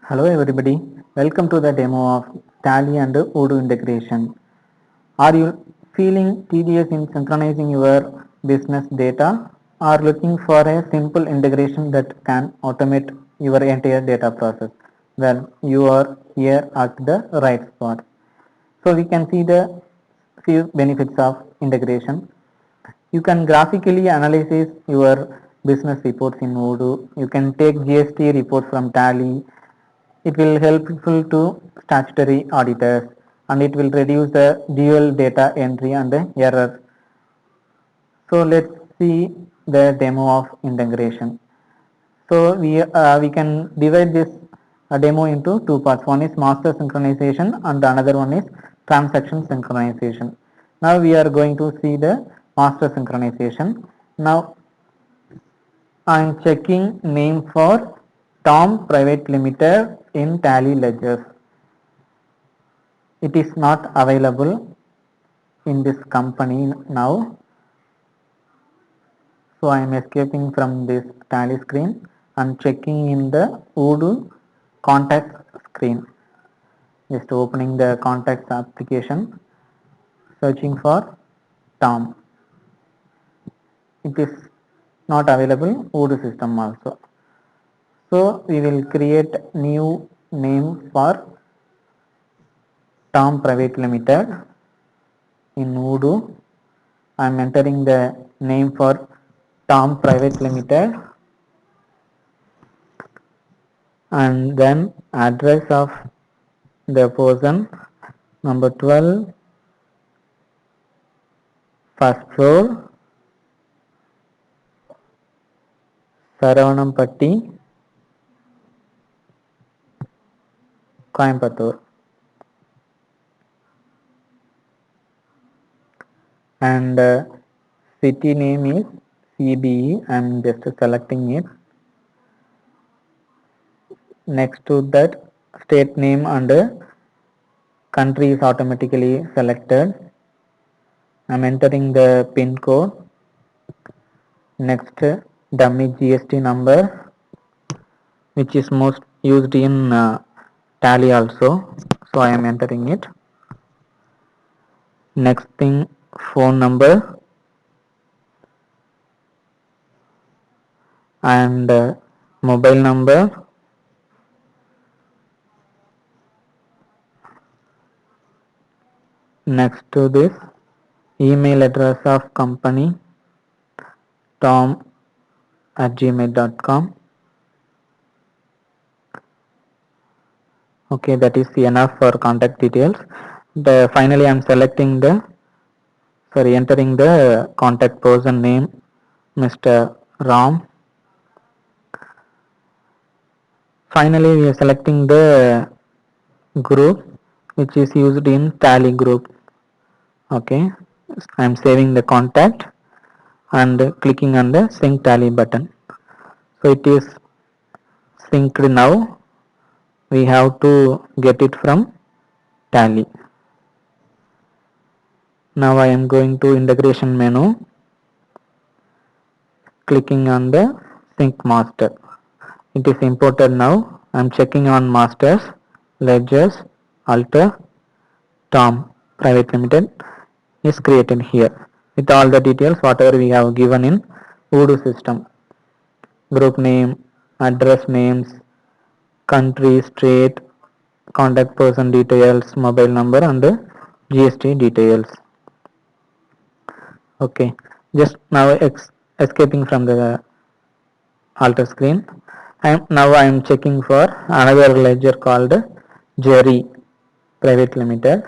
Hello everybody, welcome to the demo of Tally and Odoo integration. Are you feeling tedious in synchronizing your business data or looking for a simple integration that can automate your entire data process? Well, you are here at the right spot. So we can see the few benefits of integration. You can graphically analyze your business reports in Odoo. You can take GST reports from Tally. It will helpful to statutory auditors and it will reduce the dual data entry and the error. So let's see the demo of integration. So we can divide this demo into two parts. One is master synchronization and another one is transaction synchronization. Now we are going to see the master synchronization. Now I am checking name for Tom Private Limited in Tally Ledgers. It is not available in this company now. So I am escaping from this Tally screen and checking in the Odoo contacts screen. Just opening the contacts application, searching for Tom. It is not available Odoo system also. So we will create new name for Tom Private Limited in Odoo. I am entering the name for Tom Private Limited and then address of the person, number 12, first floor, Saravanampatti, Coimbatore, and city name is CBE. I am just selecting it. Next to that, state name and country is automatically selected. I am entering the pin code. Next, dummy GST number, which is most used in Tally also. So I am entering it. Next thing, phone number and mobile number. Next to this, email address of company tom@gmail.com. Okay, that is enough for contact details. Finally I am entering the contact person name, Mr. Ram. Finally we are selecting the group which is used in Tally group. Okay, I am saving the contact and clicking on the sync Tally button. So it is synced now. We have to get it from Tally. Now I am going to integration menu, clicking on the sync master. It is imported now. I am checking on masters, ledgers, alter, Tom Private Limited is created here with all the details whatever we have given in Odoo system. Group name, address names, country, state, contact person details, mobile number and GST details. Okay, just now escaping from the alter screen. I am checking for another ledger called Jerry Private Limited.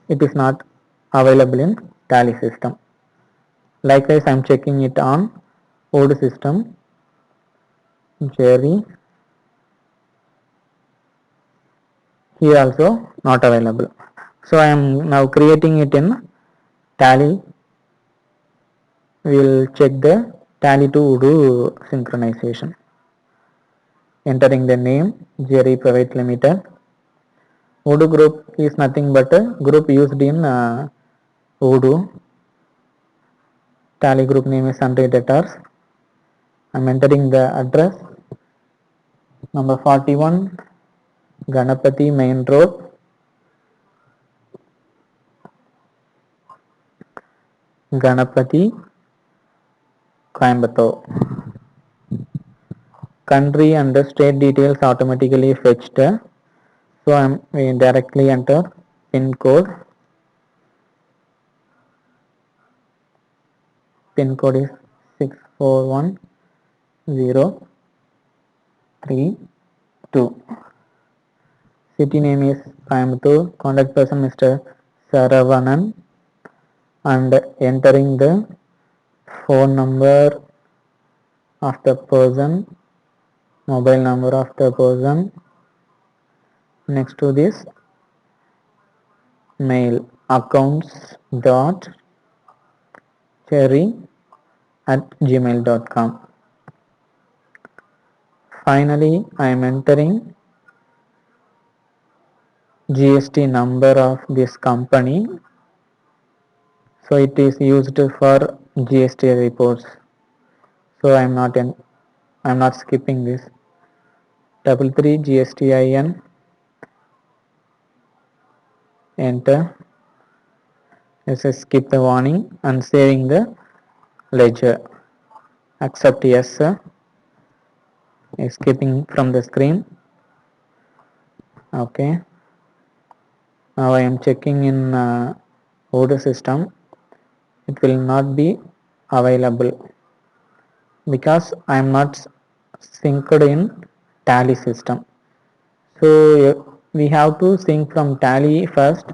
It is not available in Tally system. Likewise, I am checking it on Odoo system. Jerry, here also not available. So I am now creating it in Tally. We will check the Tally to Odoo synchronization. Entering the name Jerry Private Limited. Odoo group is nothing but a group used in Odoo. Tally group name is Sundry Debtors. I am entering the address number 41 Ganapati Main Road, Ganapati, Coimbatore. Country and the state details automatically fetched. So we directly enter pin code. Pin code is 641032. City name is Coimbatore. Contact person Mr. Saravanan, and entering the phone number of the person, mobile number of the person. Next to this, mail accounts.cherry@gmail.com. Finally, I am entering GST number of this company. So it is used for GST reports. So I am not skipping this. 33 GSTIN, enter. This is skip the warning and saving the ledger. Accept yes, escaping from the screen. Okay. Now I am checking in Odoo system. It will not be available because I am not synced in Tally system. So we have to sync from Tally first,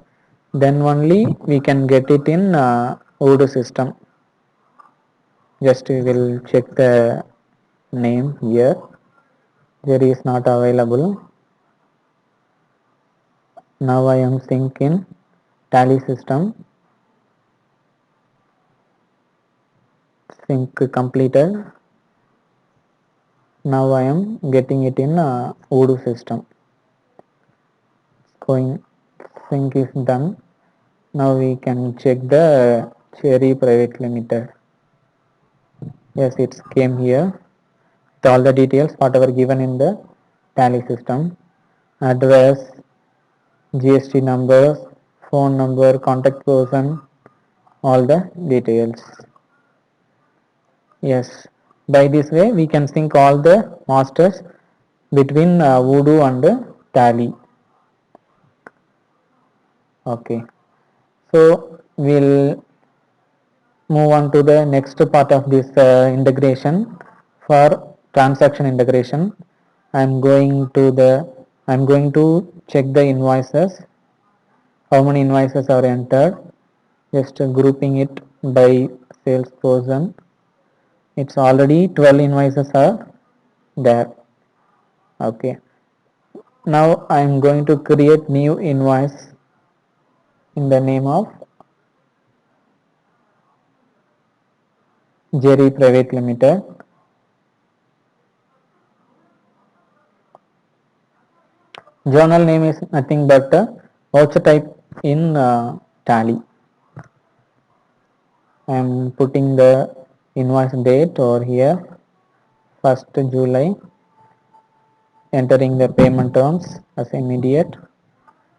then only we can get it in Odoo system. Just we will check the name here. There is not available. Now I am sync in Tally system. Sync completed. Now I am getting it in Odoo system. Going sync is done. Now we can check the Cherry Private Limited. Yes, it came here. With all the details whatever given in the Tally system, address, GST numbers, phone number, contact person, all the details. Yes, by this way we can sync all the masters between Odoo and Tally. Okay, so we'll move on to the next part of this integration. For transaction integration, I'm going to check the invoices, how many invoices are entered, just grouping it by salesperson. It's already 12 invoices are there. Okay, now I'm going to create new invoice in the name of Jerry Private Limited. Journal name is nothing but voucher type in Tally. I am putting the invoice date over here, 1st July, entering the payment terms as immediate,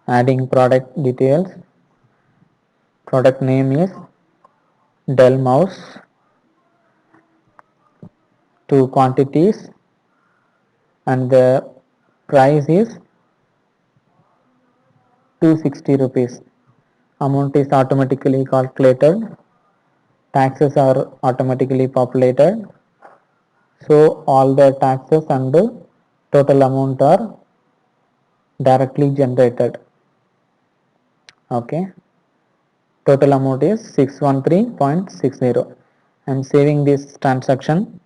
adding product details. Product name is Dell mouse, 2 quantities, and the price is 260 rupees. Amount is automatically calculated, taxes are automatically populated, so all the taxes and total amount are directly generated. Okay, total amount is 613.60. I am saving this transaction.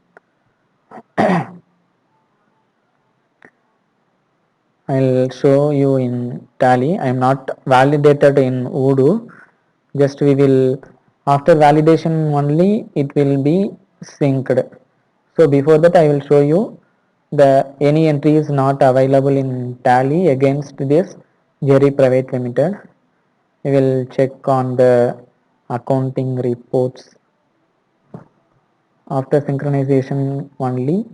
I'll show you in Tally. I am not validated in Odoo. Just we will, after validation only it will be synced. So before that I will show you the any entry is not available in Tally against this Jerry Private Limited. We will check on the accounting reports. After synchronization only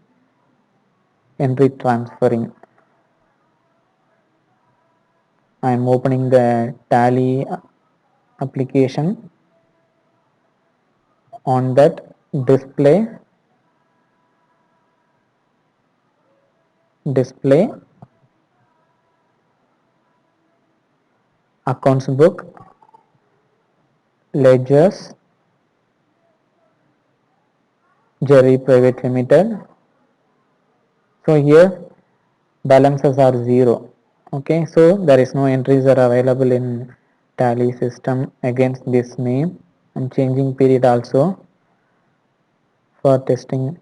entry transferring. I am opening the Tally application. On that display accounts book, ledgers, Jerry Private Limited. So here balances are 0. Okay, so there is no entries are available in Tally system against this name. I'm changing period also for testing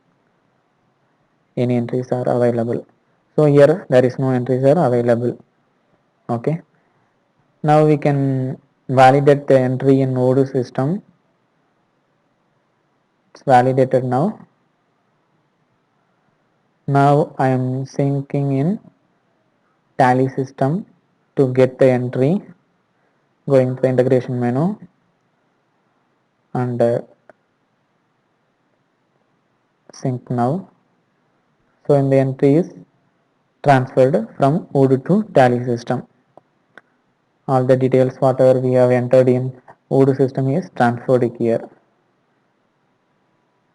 any entries are available. So here there is no entries are available. Okay, now we can validate the entry in Odoo system. It's validated now. Now I am syncing in Tally system to get the entry, going to the integration menu and sync now. So in the entry is transferred from Odoo to Tally system. All the details whatever we have entered in Odoo system is transferred here.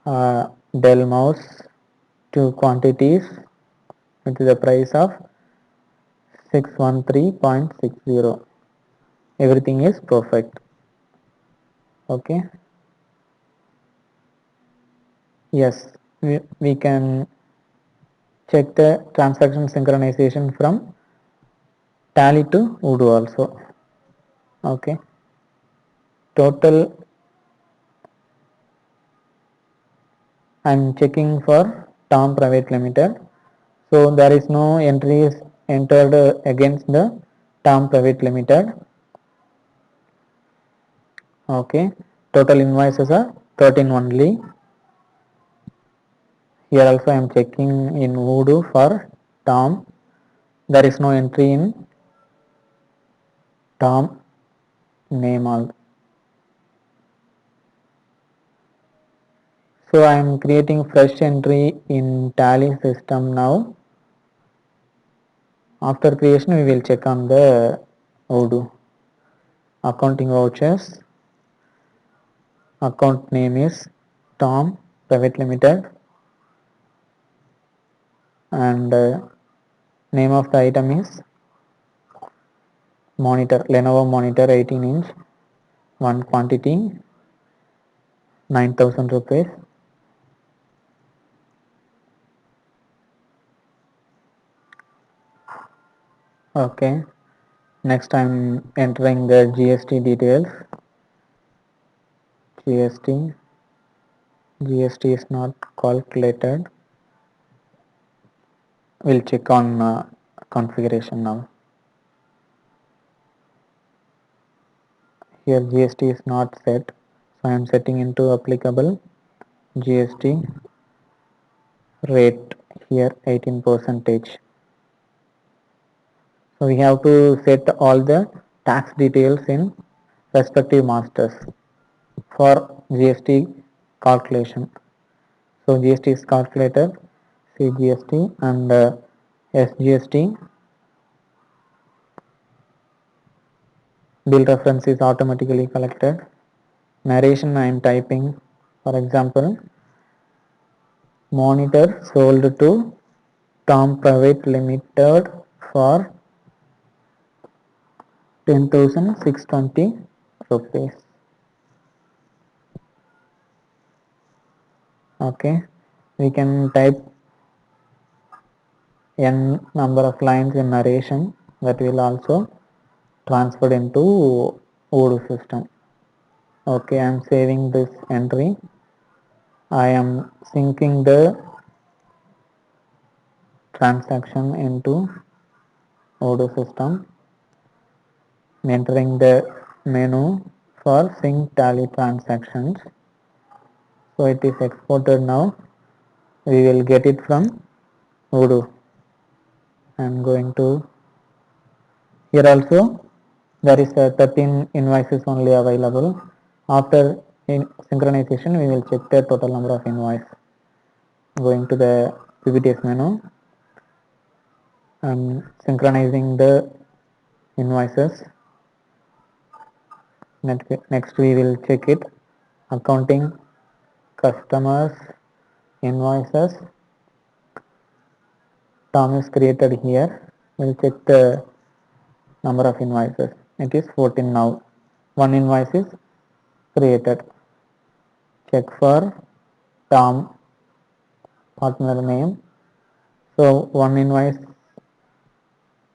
Dell mouse, 2 quantities with the price of 613.60. Everything is perfect. Okay. Yes, we can check the transaction synchronization from Tally to Odoo also. Okay. Total I'm checking for Tom Private Limited. So there is no entries entered against the Tom Private Limited. Okay. Total invoices are 13 only. Here also I am checking in Odoo for Tom. There is no entry in Tom name also. So I am creating fresh entry in Tally system now. After creation we will check on the Odoo. Accounting vouchers. Account name is Tom Private Limited and name of the item is monitor, Lenovo monitor 18-inch, 1 quantity, 9,000 rupees. Okay, next I'm entering the GST details. GST is not calculated. We'll check on configuration now. Here GST is not set, so I am setting into applicable GST rate here 18 percentage. So we have to set all the tax details in respective masters for GST calculation. So GST is calculated, CGST and SGST. Bill reference is automatically collected. Narration I am typing, for example, monitor sold to Tom Private Limited for 10,620 rupees. Okay, we can type n number of lines in narration that will also transferred into Odoo system. Okay, I am saving this entry. I am syncing the transaction into Odoo system, entering the menu for sync Tally transactions. So it is exported now. We will get it from Odoo. I am going to here also there is 13 invoices only available. After synchronization we will check the total number of invoice. Going to the PPTS menu and synchronizing the invoices. Next we will check it. Accounting, customers, invoices. Term is created here. We'll check the number of invoices. It is 14 now. One invoice is created. Check for term, partner name. So one invoice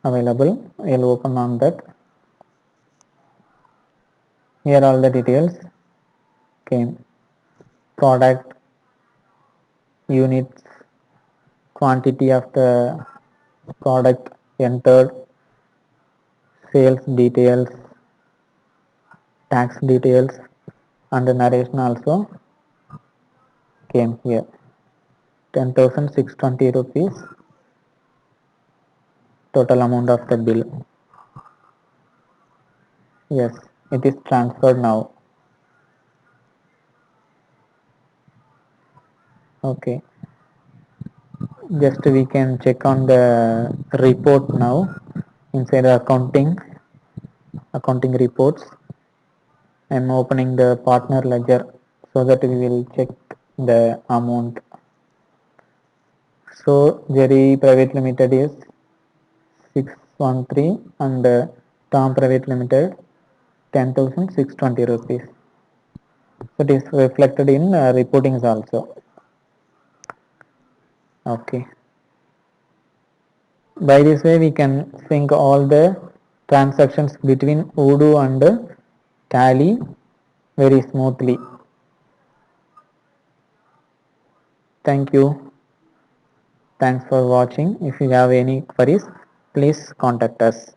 available. I'll open on that. Here all the details came. Product, units, quantity of the product entered, sales details, tax details, and the narration also came here. 10,620 rupees total amount of the bill. Yes, it is transferred now. Okay, just we can check on the report now inside the accounting reports. I'm opening the partner ledger so that we will check the amount. So Jerry Private Limited is 613 and Tom Private Limited 10,620 rupees. So it is reflected in reportings also. Okay. By this way we can sync all the transactions between Odoo and Tally very smoothly. Thank you. Thanks for watching. If you have any queries, please contact us.